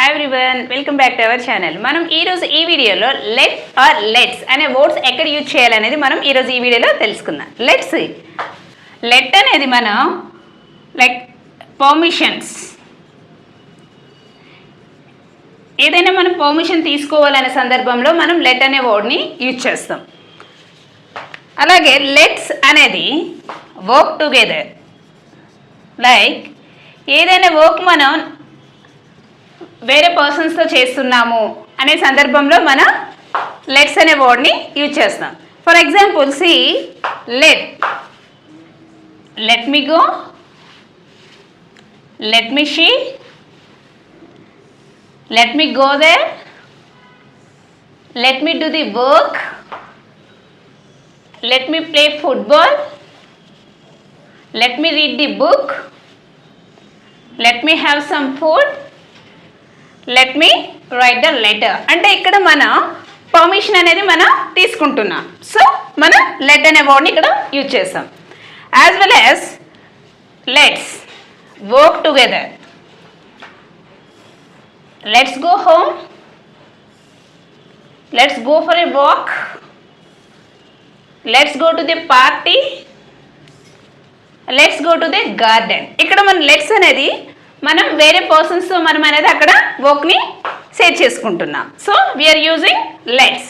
everyone, welcome back to our channel. మనం ఈ రోజు ఈ వీడియోలో let or lets అనే వర్డ్స్ ఎక్కడ యూజ్ చేయాలనేది మనం ఈ రోజు ఈ వీడియోలో తెలుసుకుందాం. లెట్స్ let అనేది మనం లైక్ పర్మిషన్స్, ఏదైనా మనం పర్మిషన్ తీసుకోవాలనే సందర్భంలో మనం let అనే వర్డ్ని యూజ్ చేస్తాం. అలాగే లెట్స్ అనేది వర్క్ టుగెదర్, లైక్ ఏదైనా వర్క్ మనం వేరే పర్సన్స్తో చేస్తున్నాము అనే సందర్భంలో మనం లెట్స్ అనే వర్డ్ని యూజ్ చేస్తాం. For example see let me go, let me see, let me go there, let me do the work, let me play football, let me read the book, let me have some food, let me write the letter. అంటే ఇక్కడ మనం permission అనేది మనం తీసుకుంటున్నాం. So మనం let అనే వర్డ్ని ఇక్కడ use చేస్తాం. As well as let's work together, let's go home, let's go for a walk, let's go to the party, let's go to the garden. ఇక్కడ మన లెట్స్ అనేది మనం వేరే పర్సన్స్తో మనం అనేది అక్కడ వర్క్ని షేర్ చేసుకుంటున్నాం. So we are using let's.